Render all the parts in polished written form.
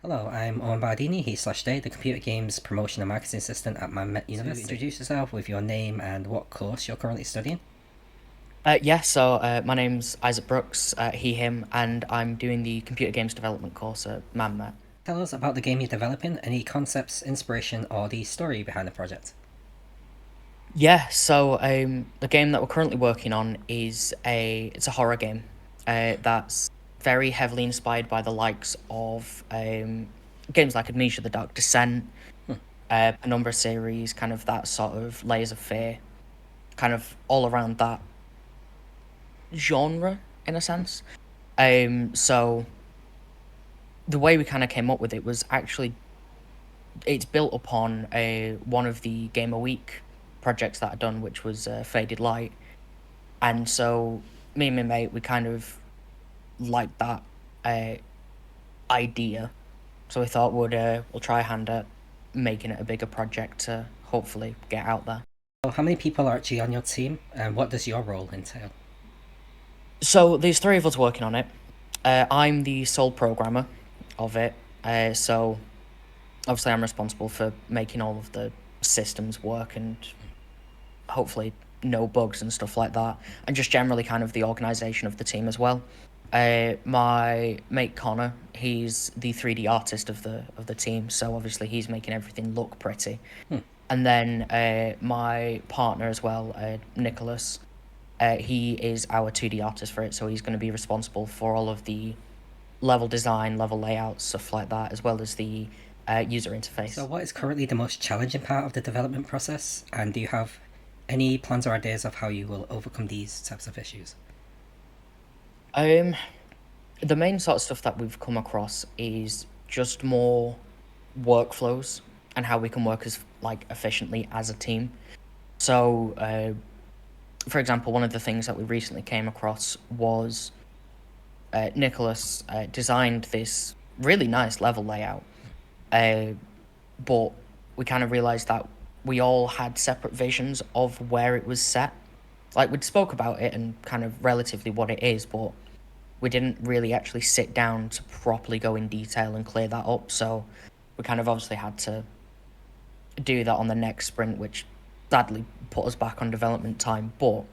Hello, I'm Owen Bardini, he/Day, the computer games promotion and marketing assistant at Met University. Introduce yourself with your name and what course you're currently studying. My name's Isaac Brooks, he, him, and I'm doing the computer games development course at Met. Tell us about the game you're developing, any concepts, inspiration, or the story behind the project. The game that we're currently working on it's a horror game that's very heavily inspired by the likes of games like Amnesia: The Dark Descent, Penumbra series, kind of that sort of Layers of Fear, kind of all around that genre in a sense. So the way we kind of came up with it was actually it's built upon one of the Game of Week projects that I'd done, which was Faded Light. And so me and my mate, we kind of liked that uh, idea. So we thought we'll try a hand at making it a bigger project to hopefully get out there. So, how many people are actually on your team, and what does your role entail? So there's three of us working on it. I'm the sole programmer of it. So obviously I'm responsible for making all of the systems work and hopefully no bugs and stuff like that, and just generally kind of the organization of the team as well. My mate Connor, he's the 3D artist of the team, so obviously he's making everything look pretty. And then my partner as well, Nicholas, he is our 2D artist for it, so he's going to be responsible for all of the level design, level layout, stuff like that, as well as the user interface. So, what is currently the most challenging part of the development process, and do you have any plans or ideas of how you will overcome these types of issues? Um, the main sort of stuff that we've come across is just more workflows and how we can work as like efficiently as a team. So, for example, one of the things that we recently came across was Nicholas designed this really nice level layout, uh, but we kind of realized that we all had separate visions of where it was set. Like we'd spoke about it and kind of relatively what it is, but we didn't really actually sit down to properly go in detail and clear that up. So we kind of obviously had to do that on the next sprint, which sadly put us back on development time. But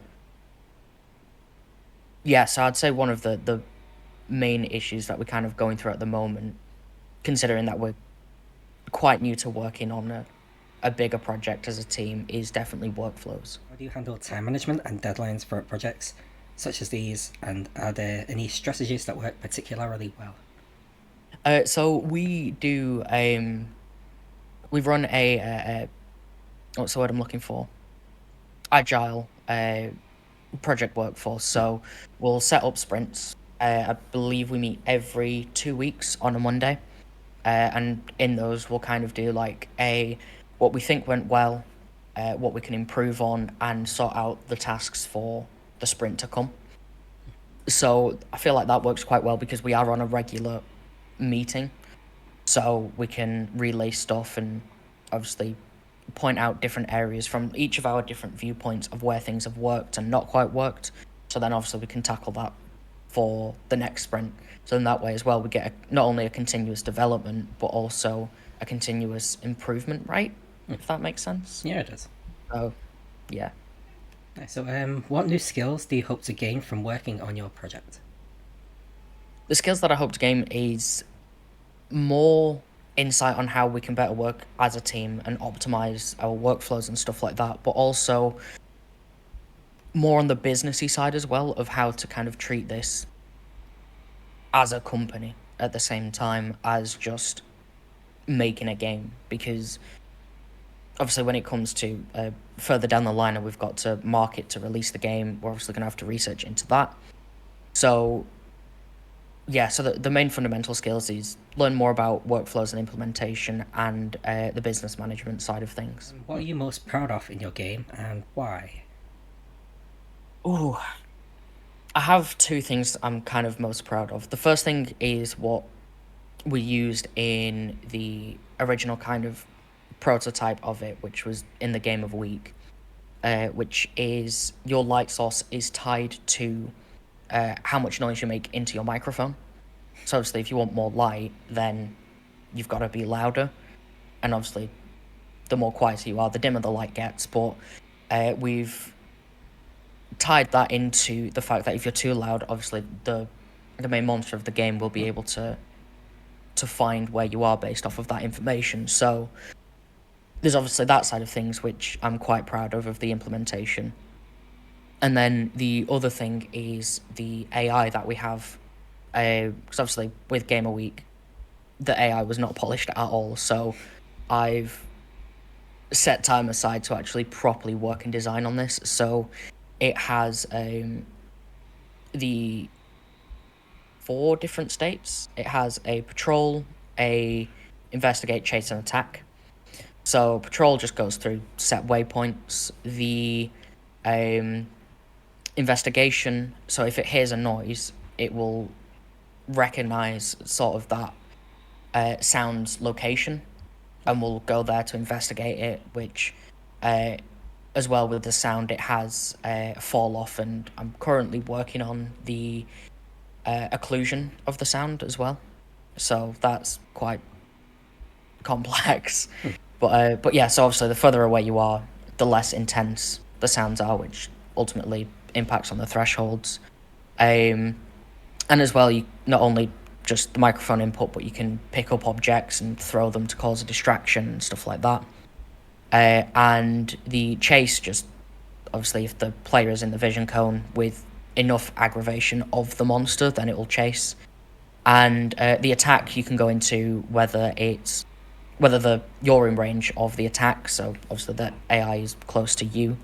yeah, so I'd say one of the main issues that we're kind of going through at the moment, considering that we're quite new to working on a bigger project as a team, is definitely workflows. How do you handle time management and deadlines for projects such as these, and are there any strategies that work particularly well? So we do we run a what's the word I'm looking for? Agile project workforce. So we'll set up sprints. I believe we meet every 2 weeks on a Monday, and in those we'll kind of do like a what we think went well, what we can improve on, and sort out the tasks for the sprint to come. So I feel like that works quite well because we are on a regular meeting, so we can relay stuff and obviously point out different areas from each of our different viewpoints of where things have worked and not quite worked. So then obviously we can tackle that for the next sprint. So in that way as well, we get not only a continuous development, but also a continuous improvement, right? If that makes sense. Yeah, it does. So yeah. Nice. So, what new skills do you hope to gain from working on your project? The skills that I hope to gain is more insight on how we can better work as a team and optimize our workflows and stuff like that, but also more on the businessy side as well of how to kind of treat this as a company at the same time as just making a game. Because obviously when it comes to further down the line and we've got to market to release the game, we're obviously going to have to research into that. So yeah, so the main fundamental skills is learn more about workflows and implementation and the business management side of things. What are you most proud of in your game, and why? Oh, I have two things I'm kind of most proud of. The first thing is what we used in the original kind of prototype of it, which was in the game of a week, which is your light source is tied to how much noise you make into your microphone. So obviously, if you want more light, then you've got to be louder, and obviously, the more quieter you are, the dimmer the light gets. But we've tied that into the fact that if you're too loud, obviously the main monster of the game will be able to find where you are based off of that information. So there's obviously that side of things, which I'm quite proud of the implementation. And then the other thing is the AI that we have, because obviously with Gamer Week, the AI was not polished at all. So I've set time aside to actually properly work and design on this. So it has the 4 different states. It has a patrol, a investigate, chase, and attack. So patrol just goes through set waypoints. The investigation, so if it hears a noise, it will recognize sort of that sound's location, and will go there to investigate it, which as well with the sound, it has fall off, and I'm currently working on the occlusion of the sound as well, so that's quite complex. But yeah, so obviously the further away you are, the less intense the sounds are, which ultimately impacts on the thresholds. And as well, you not only just the microphone input, but you can pick up objects and throw them to cause a distraction and stuff like that. And the chase, just obviously if the player is in the vision cone with enough aggravation of the monster, then it will chase. And the attack, you can go into whether you're in range of the attack, so obviously the AI is close to you,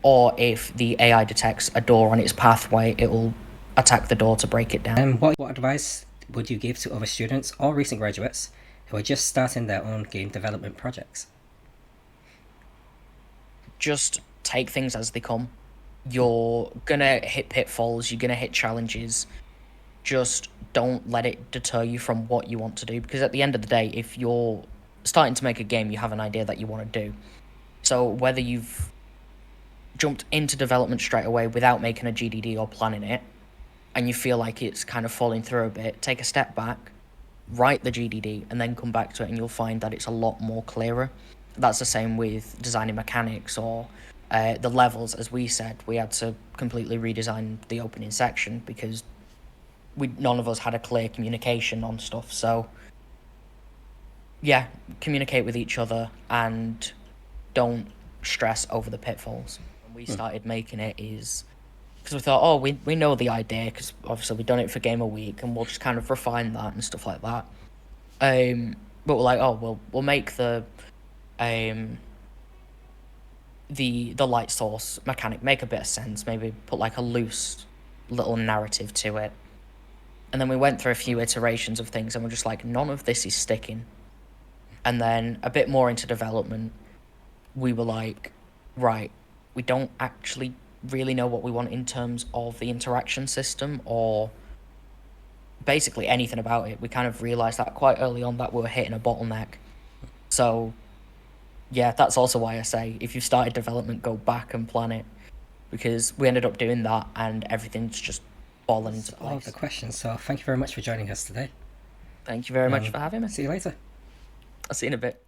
or if the AI detects a door on its pathway, it will attack the door to break it down. And what advice would you give to other students or recent graduates who are just starting their own game development projects? Just take things as they come. You're gonna hit pitfalls, you're gonna hit challenges. Just don't let it deter you from what you want to do, because at the end of the day, if you're starting to make a game, you have an idea that you want to do. So whether you've jumped into development straight away without making a GDD or planning it, and you feel like it's kind of falling through a bit, take a step back, write the GDD, and then come back to it, and you'll find that it's a lot more clearer. That's the same with designing mechanics or the levels. As we said, we had to completely redesign the opening section because none of us had a clear communication on stuff. So yeah, communicate with each other and don't stress over the pitfalls. When we started making it is because we thought, oh, we know the idea, because obviously we've done it for Gamer Week, and we'll just kind of refine that and stuff like that. But we're like, oh, we'll make the light source mechanic make a bit of sense, maybe put like a loose little narrative to it. And then we went through a few iterations of things, and we're just like, none of this is sticking. And then a bit more into development, we were like, right, we don't actually really know what we want in terms of the interaction system or basically anything about it. We kind of realized that quite early on that we were hitting a bottleneck. So yeah, that's also why I say if you've started development, go back and plan it, because we ended up doing that and everything's just fallen into place. All of the questions, so thank you very much for joining us today. Thank you very much for having me. See you later. I'll see you in a bit.